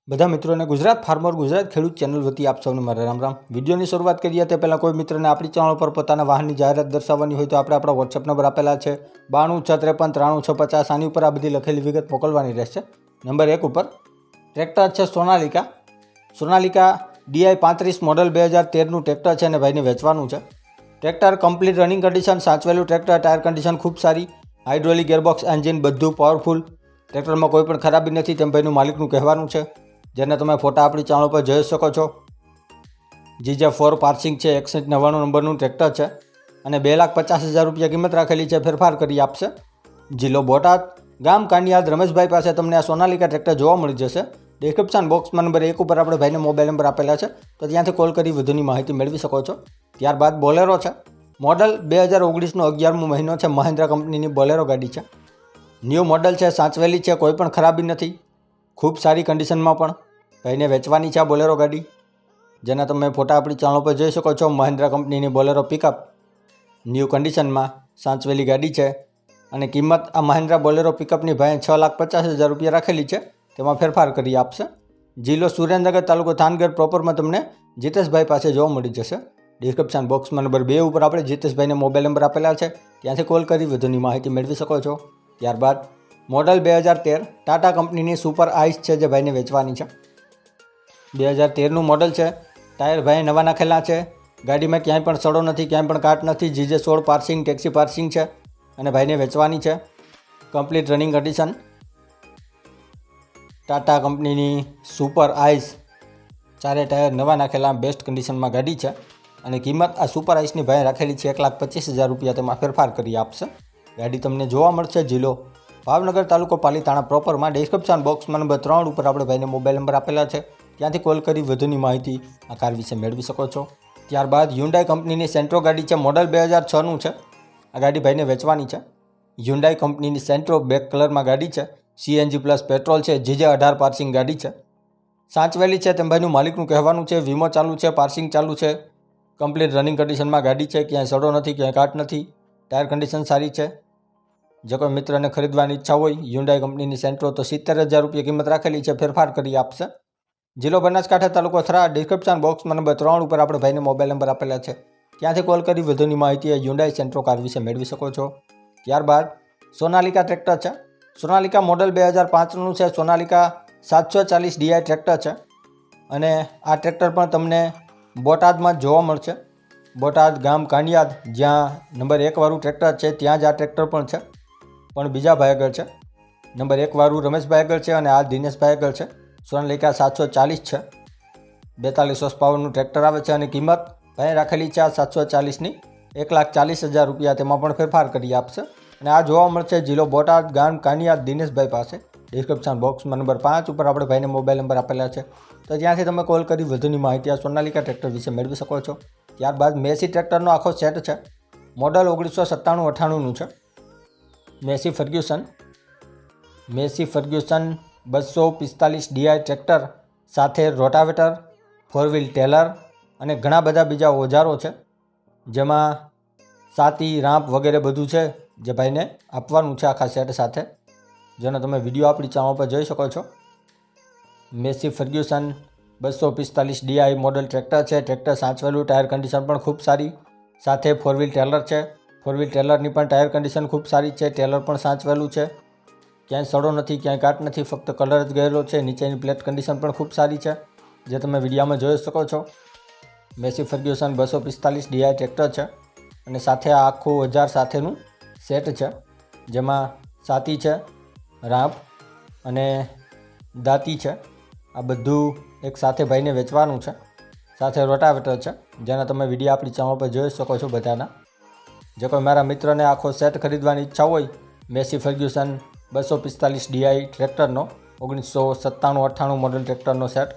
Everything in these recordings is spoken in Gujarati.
બધા મિત્રોને ગુજરાત ફાર્મર ગુજરાત ખેડૂત ચેનલ વતી આપ સૌને મારા રામ રામ। વિડીયોની શરૂઆત કરીએ તે પહેલાં કોઈ મિત્રને આપણી ચેનલ પર પોતાના વાહનની જાહેરાત દર્શાવવાની હોય તો આપણે આપણા વોટ્સએપ નંબર આપેલા છે 92 653 93 650। આની ઉપર આ બધી લખેલી વિગત મોકલવાની રહેશે। નંબર 1 ઉપર ટ્રેક્ટર છે સોનાલિકા DI 35 મોડલ 2013નું ટ્રેક્ટર છે અને ભાઈને વેચવાનું છે। ટ્રેક્ટર કમ્પ્લીટ રનિંગ કન્ડિશન, સાચવેલું ટ્રેક્ટર, ટાયર કન્ડિશન ખૂબ સારી, હાઇડ્રોલિક ગેરબોક્સ એન્જિન બધું પાવરફુલ, ટ્રેક્ટરમાં કોઈ પણ ખરાબી નથી તેમ ભાઈનું માલિકનું કહેવાનું છે, જેને તમે ફોટા આપણી ચેનલ પર જોઈ શકો છો। GJ4 પાર્સિંગ છે, 6199 નંબરનું ટ્રેક્ટર છે અને 2,50,000 રૂપિયા કિંમત રાખેલી છે, ફેરફાર કરી આપશે। જિલ્લો બોટાદ, ગામ કાનિયાદ, રમેશભાઈ પાસે તમને આ સોનાલિકા ટ્રેક્ટર જોવા મળી જશે। ડિસ્ક્રિપ્શન બોક્સમાં નંબર 1 ઉપર આપણે ભાઈને મોબાઈલ નંબર આપેલા છે, તો ત્યાંથી કોલ કરી વધુની માહિતી મેળવી શકો છો। ત્યારબાદ બોલેરો છે, મોડલ 2019નો 11મો મહિનો છે, મહિન્દ્રા કંપનીની બોલેરો ગાડી છે, ન્યૂ મોડલ છે, સાચવેલી છે, કોઈ પણ ખરાબી નથી, ખૂબ સારી કન્ડિશનમાં પણ ભાઈને વેચવાની છે આ બોલેરો ગાડી, જેના તમે ફોટા આપણી ચેનલ પર જોઈ શકો છો। મહિન્દ્રા કંપનીની બોલેરો પિકઅપ ન્યૂ કન્ડિશનમાં સાચવેલી ગાડી છે અને કિંમત આ મહિન્દ્રા બોલેરો પિકઅપની ભાઈ 6,50,000 રૂપિયા રાખેલી છે, તેમાં ફેરફાર કરી આપશે। જિલ્લો સુરેન્દ્રનગર, તાલુકો થાનગઢ પ્રોપરમાં તમને જીતેશભાઈ પાસે જોવા મળી જશે। ડિસ્ક્રિપ્શન બોક્સમાં નંબર 2 ઉપર આપણે જીતેશભાઈને મોબાઈલ નંબર આપેલા છે, ત્યાંથી કોલ કરી વધુની માહિતી મેળવી શકો છો। ત્યારબાદ મોડલ 2013 ટાટા કંપનીની સુપર આઈસ છે, જે ભાઈને વેચવાની છે। 2013નું મોડલ છે, ટાયર ભાઈ નવા નાખેલા છે, ગાડીમાં ક્યાંય પણ સડો નથી, ક્યાંય પણ કાટ નથી, GJ16 પાર્સિંગ, ટેક્સી પાર્સિંગ છે અને ભાઈને વેચવાની છે। કમ્પ્લીટ રનિંગ કન્ડિશન, ટાટા કંપનીની સુપર આઈસ, ચારે ટાયર નવા નાખેલા, બેસ્ટ કન્ડિશનમાં ગાડી છે અને કિંમત આ સુપર આઈસની ભાઈ રાખેલી છે 1,25,000 રૂપિયા, તેમાં ફેરફાર કરી આપશે। ગાડી તમને જોવા મળશે જિલ્લો ભાવનગર, તાલુકો પાલીતાણા પ્રોપરમાં। ડિસ્ક્રિપ્શન બોક્સમાં નંબર 3 ઉપર આપણે ભાઈને મોબાઈલ નંબર આપેલા છે, ત્યાંથી કોલ કરી વધુની માહિતી આ કાર વિશે મેળવી શકો છો। ત્યારબાદ હ્યુન્ડાઈ કંપનીની સેન્ટ્રો ગાડી છે, મોડલ 2006નું છે, આ ગાડી ભાઈને વેચવાની છે। હ્યુન્ડાઈ કંપનીની સેન્ટ્રો બ્લેક કલરમાં ગાડી છે, CNG પ્લસ પેટ્રોલ છે, GJ18 પાર્સિંગ ગાડી છે, સાચવેલી છે તેમ ભાઈનું માલિકનું કહેવાનું છે। વીમો ચાલુ છે, પાર્સિંગ ચાલુ છે, કમ્પ્લીટ રનિંગ કન્ડિશનમાં ગાડી છે, ક્યાંય સડો નથી, ક્યાંય કાટ નથી, ટાયર કન્ડિશન સારી છે। જો કોઈ મિત્રને ખરીદવાની ઈચ્છા હોય હ્યુન્ડાઈ કંપનીની સેન્ટ્રો તો 70,000 રૂપિયા કિંમત રાખેલી છે, ફેરફાર કરી આપશે। જિલ્લો બનાસકાંઠા, તાલુકો થરાદ। ડિસ્ક્રિપ્શન બોક્સમાં નંબર 3 ઉપર આપણે ભાઈને મોબાઈલ નંબર આપેલા છે, ત્યાંથી કોલ કરી વધુની માહિતી હ્યુન્ડાઈ સેન્ટ્રો કાર વિશે મેળવી શકો છો। ત્યારબાદ સોનાલિકા ટ્રેક્ટર છે, સોનાલિકા મોડલ 2005નું છે, સોનાલિકા 740 DI ટ્રેક્ટર છે અને આ ટ્રેક્ટર પણ તમને બોટાદમાં જોવા મળશે। બોટાદ ગામ કાનિયાદ, જ્યાં નંબર 1 વાળું ટ્રેક્ટર છે ત્યાં જ આ ટ્રેક્ટર પણ છે, પણ બીજા ભાઈ આગળ છે। નંબર 1 વાળું રમેશભાઈ આગળ છે અને આ દિનેશભાઈ આગળ છે। સોનાલિકા 740 છે, 42 હોર્સ પાવરનું ટ્રેક્ટર આવે છે અને કિંમત ભાઈ રાખેલી છે આ 740ની 1,40,000 રૂપિયા, તેમાં પણ ફેરફાર કરી આપશે અને આ જોવા મળશે જિલ્લો બોટાદ, ગામ કાનિયાદ, દિનેશભાઈ પાસે। ડિસ્ક્રિપ્શન બોક્સમાં નંબર 5 ઉપર આપણે ભાઈને મોબાઈલ નંબર આપેલા છે, તો ત્યાંથી તમે કોલ કરી વધુની માહિતી આ સોનાલિકા ટ્રેક્ટર વિશે મેળવી શકો છો। ત્યારબાદ મેસી ટ્રેક્ટરનો આખો સેટ છે, મોડલ 1997-98નું છે, મેસી ફર્ગ્યુસન 245 DI ટ્રેક્ટર સાથે રોટાવેટર, 4 વ્હીલ ટેલર અને ઘણા બધા બીજા ઓજારો છે, જેમાં સાતી, રાંપ વગેરે બધું છે, જે ભાઈને આપવાનું છે આખા સેટ સાથે, જેનો તમે વિડીયો આપણી ચેનલ પર જોઈ શકો છો। Massey Ferguson 245 DI model tractor છે, ટ્રેક્ટર સાચવેલું, ટાયર કન્ડિશન પણ ખૂબ સારી, સાથે 4 વ્હીલ ટેલર છે, 4 વ્હીલ ટેલરની પણ ટાયર કન્ડિશન ખૂબ સારી છે, ટેલર પણ સાચવેલું છે, ક્યાંય સડો નથી, ક્યાંય કાટ નથી, ફક્ત કલર જ ગયેલો છે, નીચેની પ્લેટ કન્ડિશન પણ ખૂબ સારી છે, જે તમે વિડીયોમાં જોઈ શકો છો। મેસી ફર્ગ્યુસન 245 DI ટ્રેક્ટર છે અને સાથે આ આખું ઓજાર સાથેનું સેટ છે, જેમાં સાતી છે, રાંપ અને દાંતી છે, આ બધું એક સાથે ભાઈને વેચવાનું છે, સાથે રોટાવેટર છે, જેના તમે વિડીયો આપણી ચેનલ પર જોઈ શકો છો બધાના। જો કોઈ મારા મિત્રને આખો સેટ ખરીદવાની ઈચ્છા હોય મેસી ફર્ગ્યુસન 245 DI ટ્રેક્ટરનો 1997-98 મોડલ ટ્રેક્ટરનો સેટ,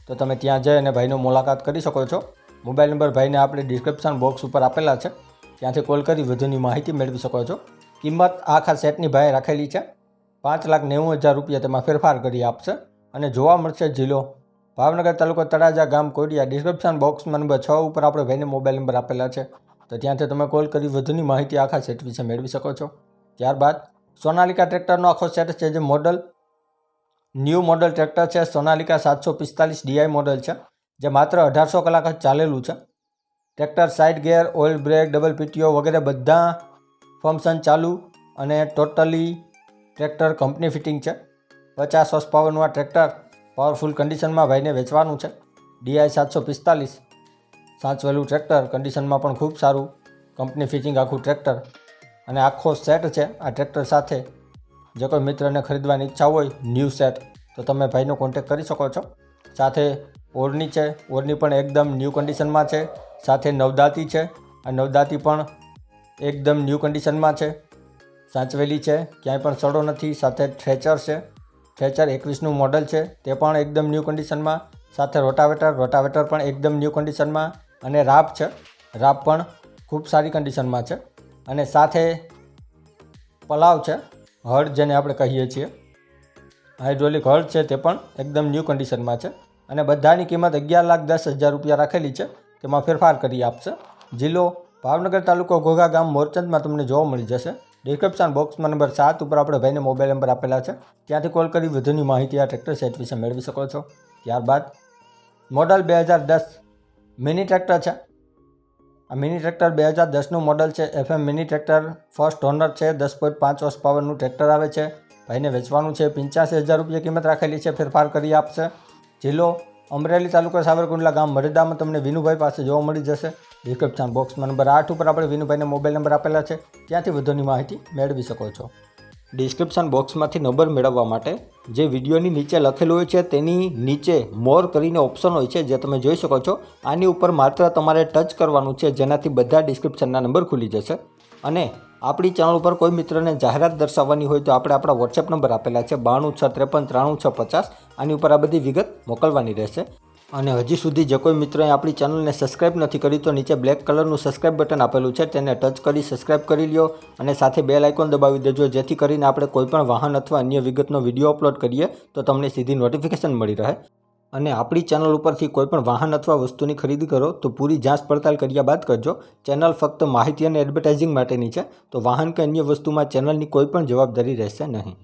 તો તમે ત્યાં જઈ અને ભાઈનો મુલાકાત કરી શકો છો। મોબાઈલ નંબર ભાઈને આપણે ડિસ્ક્રિપ્શન બોક્સ ઉપર આપેલા છે, ત્યાંથી કોલ કરી વધુની માહિતી મેળવી શકો છો। કિંમત આખા સેટની ભાઈ રાખેલી છે 5,90,000 રૂપિયા, તેમાં ફેરફાર કરી આપશે અને જોવા મળશે જિલ્લો ભાવનગર, તાલુકો તળાજા, ગામ કોડિયા। ડિસ્ક્રિપ્શન બોક્સમાં નંબર 6 ઉપર આપણે ભાઈને મોબાઈલ નંબર આપેલા છે, તો ત્યાંથી તમે કોલ કરી વધુની માહિતી આખા સેટ વિશે મેળવી શકો છો। ત્યારબાદ સોનાલિકા ટ્રેક્ટરનો આખો સેટ છે, જે મોડલ ન્યૂ મોડલ ટ્રેક્ટર છે, સોનાલિકા 745 DI મોડલ છે, જે માત્ર 1800 કલાક જ ચાલેલું છે. ટ્રેક્ટર સાઇડ ગેર, ઓઇલ બ્રેક, ડબલ PTO વગેરે બધા ફંક્શન ચાલુ અને ટોટલી ટ્રેક્ટર કંપની ફિટિંગ છે. 50 હોર્સ પાવરનું આ ટ્રેક્ટર પાવરફુલ કન્ડિશનમાં ભાઈને વેચવાનું છે. DI 745 સાચવેલું ટ્રેક્ટર, કન્ડિશનમાં પણ ખૂબ સારું, કંપની ફિટિંગ આખું ટ્રેક્ટર અને આખો સેટ છે આ ટ્રેક્ટર સાથે. જો કોઈ મિત્રને ખરીદવાની ઈચ્છા હોય ન્યૂ સેટ તો તમે ભાઈનો કોન્ટેક્ટ કરી શકો છો. સાથે ઓરણી છે, ઓરણી પણ એકદમ ન્યૂ કન્ડિશનમાં છે. સાથે નવદાતી છે, આ નવદાતી પણ એકદમ ન્યૂ કન્ડિશનમાં છે, સાચવેલી છે, ક્યાંય પણ સડો નથી. સાથે થ્રેચર છે, થ્રેચર 21નું મોડલ છે, તે પણ એકદમ ન્યૂ કન્ડિશનમાં. સાથે રોટાવેટર પણ એકદમ ન્યૂ કન્ડિશનમાં. અને રાપ છે, રાપ પણ ખૂબ સારી કન્ડિશનમાં છે. અને સાથે પલાવ છે, હળ જેને આપણે કહીએ છીએ, હાઇડ્રોલિક હળ છે, તે પણ એકદમ ન્યૂ કન્ડિશનમાં છે. અને બધાની કિંમત 11,10,000 રૂપિયા રાખેલી છે, તેમાં ફેરફાર કરી આપશે. જિલ્લો ભાવનગર, તાલુકો ઘોઘા, ગામ મોરચંદમાં તમને જોવા મળી જશે. ડિસ્ક્રિપ્શન બોક્સમાં નંબર 7 ઉપર આપણે ભાઈને મોબાઈલ નંબર આપેલા છે, ત્યાંથી કોલ કરી વધુની માહિતી આ ટ્રેક્ટર સેટ વિશે મેળવી શકો છો. ત્યારબાદ મોડલ 2010 મિની ટ્રેક્ટર છે. આ મિની ટ્રેક્ટર 2010નું મોડલ છે. FM mini tractor first honour છે. 10.5 હોર્સ પાવરનું ટ્રેક્ટર આવે છે. ભાઈને વેચવાનું છે. 85,000 રૂપિયા કિંમત રાખેલી છે, ફેરફાર કરી આપશે. જિલ્લો અમરેલી, તાલુકો સાવરકુંડલા, ગામ મરેદામાં તમને વિનુભાઈ પાસે જોવા મળી જશે. ડિસ્ક્રિપ્શન બોક્સમાં નંબર 8 ઉપર આપણે વિનુભાઈને મોબાઈલ નંબર આપેલા છે, ત્યાંથી વધુની માહિતી મેળવી શકો છો. ડિસ્ક્રિપ્શન બોક્સમાંથી નંબર મેળવવા માટે જે વિડીયોની નીચે લખેલું હોય છે તેની નીચે મોર કરીને ઓપ્શન હોય છે, જે તમે જોઈ શકો છો. આની ઉપર માત્ર તમારે ટચ કરવાનું છે, જેનાથી બધા ડિસ્ક્રિપ્શનના નંબર ખુલી જશે. અને આપણી ચેનલ ઉપર કોઈ મિત્રને જાહેરાત દર્શાવવાની હોય તો આપણે આપણા વોટ્સએપ નંબર આપેલા છે 9263539650. આની ઉપર આ બધી વિગત મોકલવાની રહેશે. અને હજી સુધી જે કોઈ મિત્રોએ આપણી ચેનલને સબસ્ક્રાઇબ નથી કરી તો નીચે બ્લેક કલરનું સબસ્ક્રાઇબ બટન આપેલું છે, તેને ટચ કરી સબસ્ક્રાઇબ કરી લ્યો. અને સાથે બેલ આઇકોન દબાવી દેજો, જેથી કરીને આપણે કોઈપણ વાહન અથવા અન્ય વિગતનો વિડીયો અપલોડ કરીએ તો તમને સીધી નોટિફિકેશન મળી રહે. અને આપણી ચેનલ ઉપરથી કોઈપણ વાહન અથવા વસ્તુની ખરીદી કરો તો પૂરી જાંચ પડતાલ કર્યા બાદ કરજો. ચેનલ ફક્ત માહિતી અને એડવર્ટાઇઝિંગ માટેની છે, તો વાહન કે અન્ય વસ્તુમાં ચેનલની કોઈ પણ જવાબદારી રહેશે નહીં.